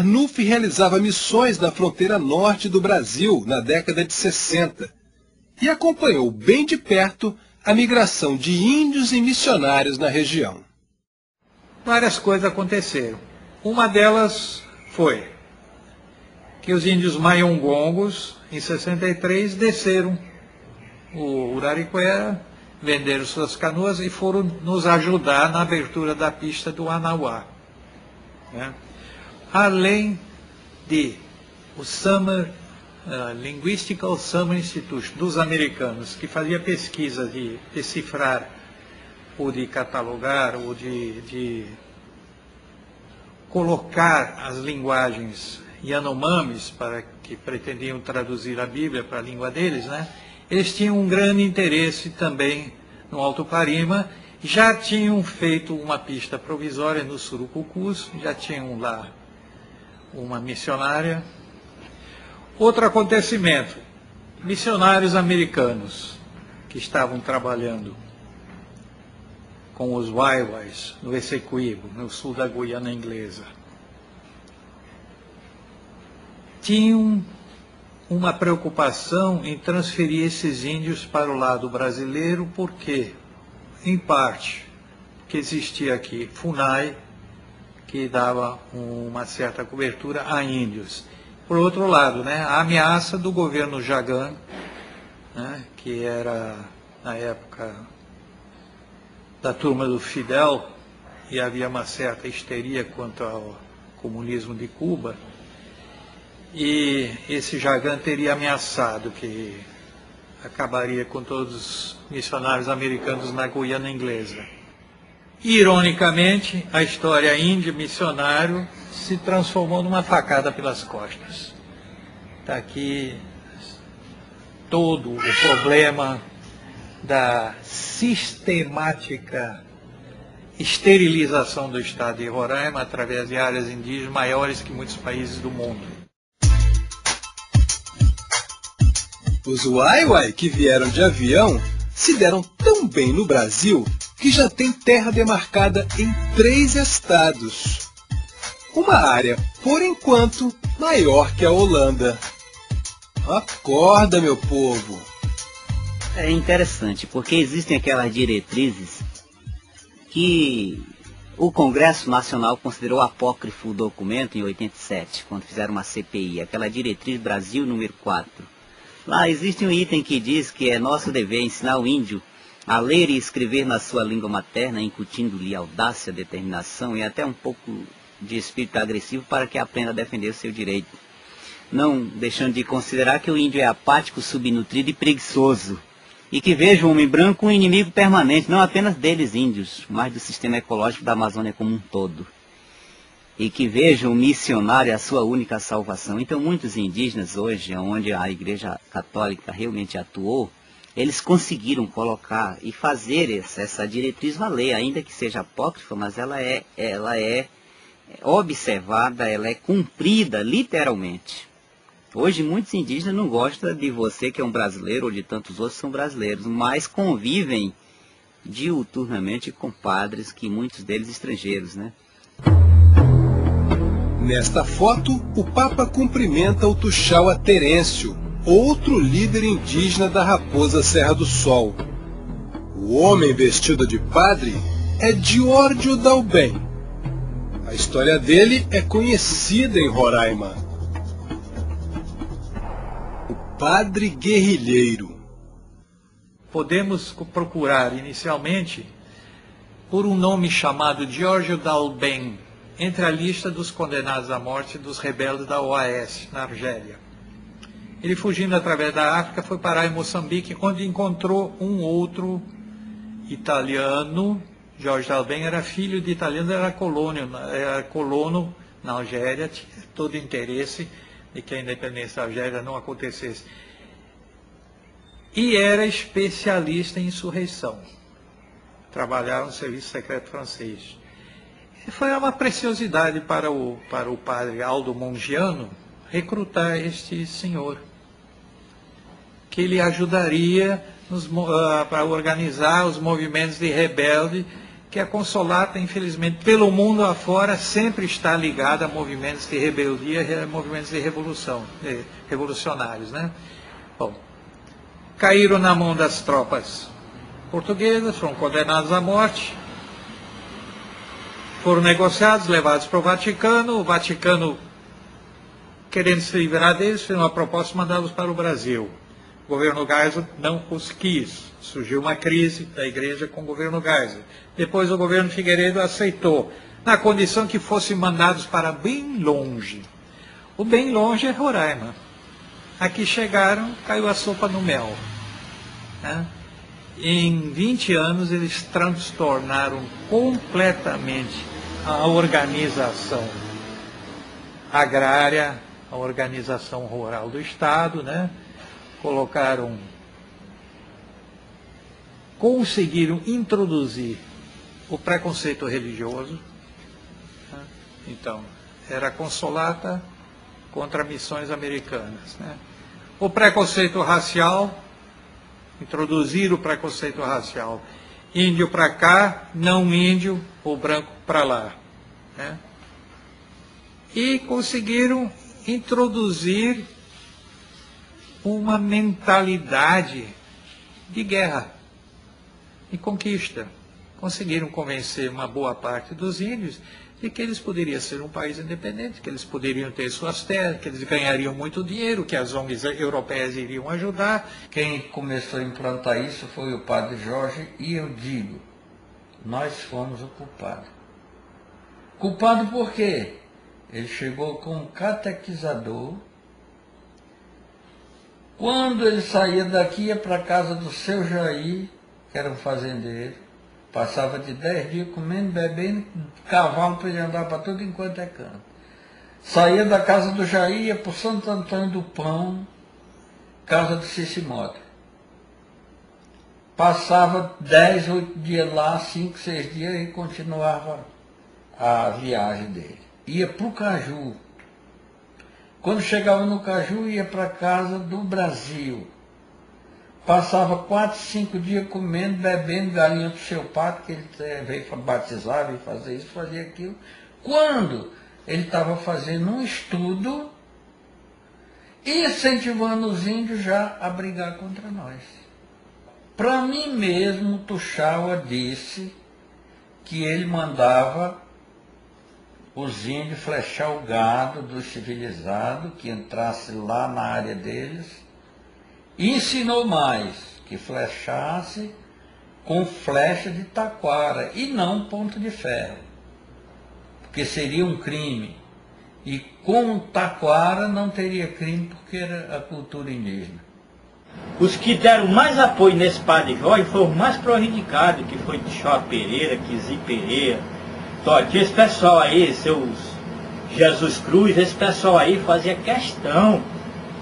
Arnulfo realizava missões na fronteira norte do Brasil na década de 60 e acompanhou bem de perto a migração de índios e missionários na região. Várias coisas aconteceram. Uma delas foi que os índios Mayongongos, em 63, desceram o Uraricuera, venderam suas canoas e foram nos ajudar na abertura da pista do Anauá, né? Além de o Linguistical Summer Institute dos americanos, que fazia pesquisa de decifrar ou de catalogar ou de colocar as linguagens Yanomamis, para que pretendiam traduzir a Bíblia para a língua deles, né? Eles tinham um grande interesse também no Alto Parima, já tinham feito uma pista provisória no Surucucus, já tinham lá uma missionária. Outro acontecimento, missionários americanos que estavam trabalhando com os Waiwais no Essequibo, no sul da Guiana Inglesa, tinham uma preocupação em transferir esses índios para o lado brasileiro, porque, em parte, que existia aqui FUNAI, que dava uma certa cobertura a índios. Por outro lado, né, a ameaça do governo Jagan, né, que era, na época, da turma do Fidel, e havia uma certa histeria quanto ao comunismo de Cuba, e esse Jagan teria ameaçado que acabaria com todos os missionários americanos na Guiana Inglesa. Ironicamente, a história índio missionário se transformou numa facada pelas costas. Está aqui todo o problema da sistemática esterilização do estado de Roraima através de áreas indígenas maiores que muitos países do mundo. Os Waiwai que vieram de avião se deram tão bem no Brasil que já tem terra demarcada em 3 estados. Uma área, por enquanto, maior que a Holanda. Acorda, meu povo! É interessante, porque existem aquelas diretrizes que o Congresso Nacional considerou apócrifo o documento em 87, quando fizeram uma CPI, aquela diretriz Brasil número 4. Lá existe um item que diz que é nosso dever ensinar o índio a ler e escrever na sua língua materna, incutindo-lhe audácia, determinação e até um pouco de espírito agressivo para que aprenda a defender o seu direito. Não deixando de considerar que o índio é apático, subnutrido e preguiçoso. E que veja o homem branco um inimigo permanente, não apenas deles índios, mas do sistema ecológico da Amazônia como um todo. E que veja o missionário a sua única salvação. Então muitos indígenas hoje, onde a Igreja Católica realmente atuou, eles conseguiram colocar e fazer essa diretriz valer, ainda que seja apócrifa, mas ela é observada, ela é cumprida literalmente. Hoje muitos indígenas não gostam de você que é um brasileiro ou de tantos outros que são brasileiros, mas convivem diuturnamente com padres, que muitos deles estrangeiros, né? Nesta foto, o Papa cumprimenta o Tuxaua Terêncio, outro líder indígena da Raposa Serra do Sol. O homem vestido de padre é Diórdio Dalben. A história dele é conhecida em Roraima. O padre guerrilheiro. Podemos procurar inicialmente por um nome chamado Diórdio Dalben, entre a lista dos condenados à morte dos rebeldes da OAS, na Argélia. Ele, fugindo através da África, foi parar em Moçambique, onde encontrou um outro italiano. Jorge Dalben era filho de italiano, era colono na Algéria, tinha todo interesse de que a independência da Algéria não acontecesse. E era especialista em insurreição. Trabalhava no serviço secreto francês. Foi uma preciosidade para o padre Aldo Mongiano recrutar este senhor, que ele ajudaria para organizar os movimentos de rebelde que a Consolata, infelizmente, pelo mundo afora, sempre está ligada a movimentos de rebeldia, a movimentos de revolução, revolucionários, né? Bom, caíram na mão das tropas portuguesas, foram condenados à morte, foram negociados, levados para o Vaticano, querendo se livrar deles, fez uma proposta e mandá-los para o Brasil. O governo Geisel não os quis. Surgiu uma crise da igreja com o governo Geisel. Depois o governo Figueiredo aceitou, na condição que fossem mandados para bem longe. O bem longe é Roraima. Aqui chegaram, caiu a sopa no mel. Né? Em 20 anos eles transtornaram completamente a organização agrária, a organização rural do Estado, né? Conseguiram introduzir o preconceito religioso. Né? Então, era a Consolata contra missões americanas. Né? O preconceito racial, introduzir o preconceito racial. Índio para cá, não índio, ou branco para lá. Né? E conseguiram introduzir uma mentalidade de guerra e conquista. Conseguiram convencer uma boa parte dos índios de que eles poderiam ser um país independente, que eles poderiam ter suas terras, que eles ganhariam muito dinheiro, que as ONGs europeias iriam ajudar. Quem começou a implantar isso foi o padre Jorge, e eu digo, nós fomos o culpado. Culpado por quê? Ele chegou com um catequizador. Quando ele saía daqui, ia para a casa do seu Jair, que era um fazendeiro, passava de 10 dias comendo, bebendo, cavalo para ele andar para tudo enquanto é canto. Saía da casa do Jair, ia para o Santo Antônio do Pão, casa do Cicimota. Passava 10, 8 dias lá, 5, 6 dias e continuava a viagem dele. Ia para o Caju. Quando chegava no Caju, ia para a casa do Brasil. Passava 4, 5 dias comendo, bebendo galinha do seu pato, que ele veio batizar, veio fazer isso, fazer aquilo. Quando ele estava fazendo um estudo e incentivando os índios já a brigar contra nós. Para mim mesmo, Tuxaua disse que ele mandava os índios flechar o gado do civilizado que entrasse lá na área deles, e ensinou mais, que flechasse com flecha de taquara e não ponto de ferro, porque seria um crime, e com taquara não teria crime porque era a cultura indígena. Os que deram mais apoio nesse padre Jorge foram os mais prejudicados, que foi Tixó Pereira, Quizi Pereira, Totinho, esse pessoal aí, seus Jesus Cruz, esse pessoal aí fazia questão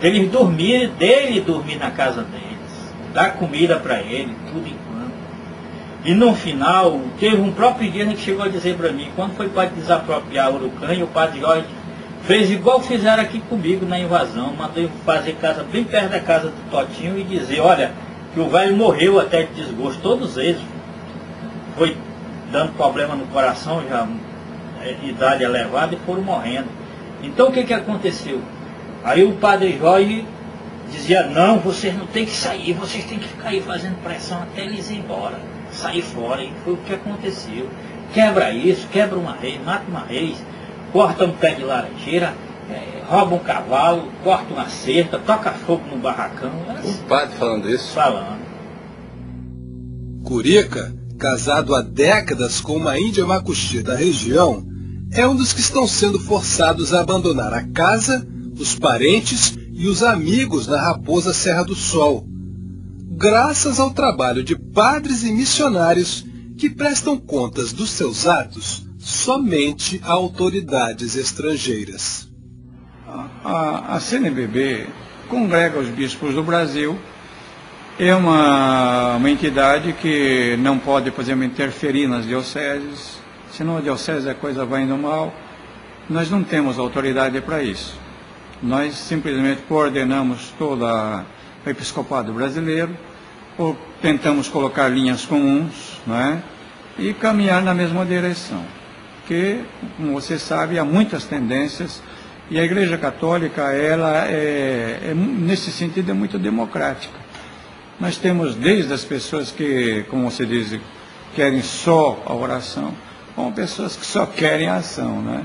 deles dormirem, dele dormir na casa deles, dar comida para ele, tudo enquanto. E no final, teve um próprio indígena que chegou a dizer para mim, quando foi para desapropriar Urucã, o padre Jorge fez igual fizeram aqui comigo na invasão, mandou fazer casa bem perto da casa do Totinho e dizer, olha, que o velho morreu até de desgosto, todos eles. Foi dando problema no coração, já idade elevada, e foram morrendo. Então o que aconteceu? Aí o padre Jorge dizia, não, vocês não têm que sair, vocês têm que ficar aí fazendo pressão até eles ir embora, sair fora, e foi o que aconteceu. Quebra isso, quebra uma reis, mata uma reis, corta um pé de laranjeira, rouba um cavalo, corta uma cerca, toca fogo no barracão. O padre falando isso? Falando. Curica, casado há décadas com uma índia macuxi da região, é um dos que estão sendo forçados a abandonar a casa, os parentes e os amigos na Raposa Serra do Sol, graças ao trabalho de padres e missionários que prestam contas dos seus atos somente a autoridades estrangeiras. A CNBB congrega os bispos do Brasil, é uma entidade que não pode, por exemplo, interferir nas dioceses, senão a diocese a coisa vai indo mal, nós não temos autoridade para isso. Nós simplesmente coordenamos todo o episcopado brasileiro, ou tentamos colocar linhas comuns, não é? e caminhar na mesma direção. Porque, como você sabe, há muitas tendências e a Igreja Católica, ela nesse sentido, é muito democrática. Nós temos desde as pessoas que, como você diz, querem só a oração, como pessoas que só querem a ação, né?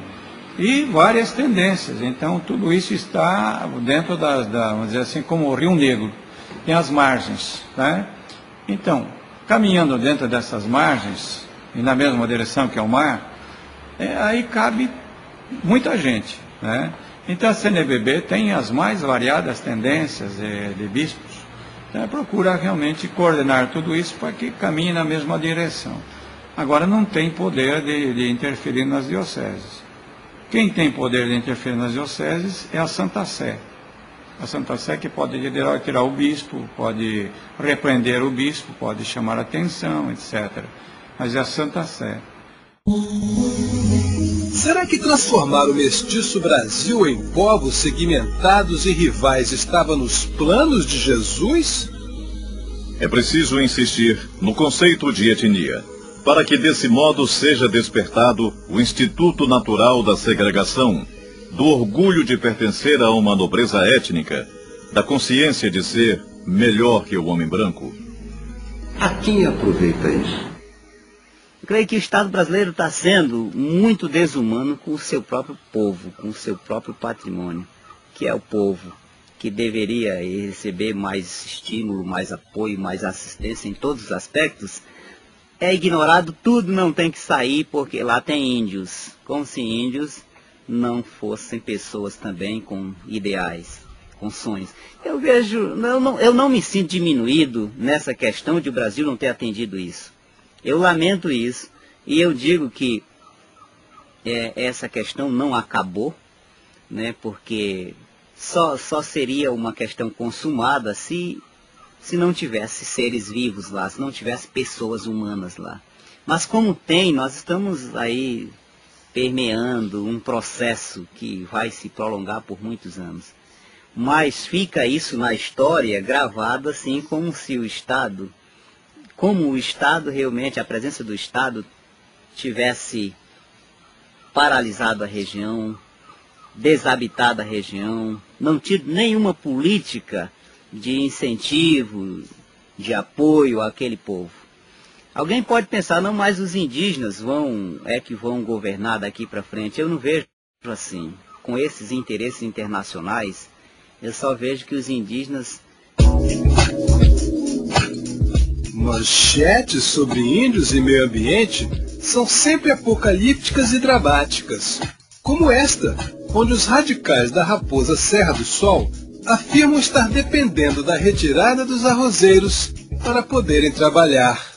E várias tendências. Então, tudo isso está dentro vamos dizer assim, como o Rio Negro, tem as margens, né? Então, caminhando dentro dessas margens, e na mesma direção que é o mar, aí cabe muita gente, né? Então, a CNBB tem as mais variadas tendências de bispos, então, procura realmente coordenar tudo isso para que caminhe na mesma direção. Agora, não tem poder de interferir nas dioceses. Quem tem poder de interferir nas dioceses é a Santa Sé. A Santa Sé que pode tirar o bispo, pode repreender o bispo, pode chamar atenção, etc. Mas é a Santa Sé. Será que transformar o mestiço Brasil em povos segmentados e rivais estava nos planos de Jesus? É preciso insistir no conceito de etnia, para que desse modo seja despertado o instituto natural da segregação, do orgulho de pertencer a uma nobreza étnica, da consciência de ser melhor que o homem branco. A quem aproveita isso? Eu creio que o Estado brasileiro está sendo muito desumano com o seu próprio povo, com o seu próprio patrimônio, que é o povo, que deveria receber mais estímulo, mais apoio, mais assistência em todos os aspectos. É ignorado, tudo não tem que sair porque lá tem índios, como se índios não fossem pessoas também com ideais, com sonhos. Eu não me sinto diminuído nessa questão de o Brasil não ter atendido isso. Eu lamento isso e eu digo que essa questão não acabou, né, porque só seria uma questão consumada se não tivesse seres vivos lá, se não tivesse pessoas humanas lá. Mas como tem, nós estamos aí permeando um processo que vai se prolongar por muitos anos. Mas fica isso na história gravado assim como se o Estado realmente, a presença do Estado tivesse paralisado a região, desabitado a região, não tido nenhuma política de incentivo, de apoio àquele povo. Alguém pode pensar, não, mas os indígenas que vão governar daqui para frente. Eu não vejo assim. Com esses interesses internacionais, eu só vejo que os indígenas... Manchetes sobre índios e meio ambiente são sempre apocalípticas e dramáticas, como esta, onde os radicais da Raposa Serra do Sol afirmam estar dependendo da retirada dos arrozeiros para poderem trabalhar.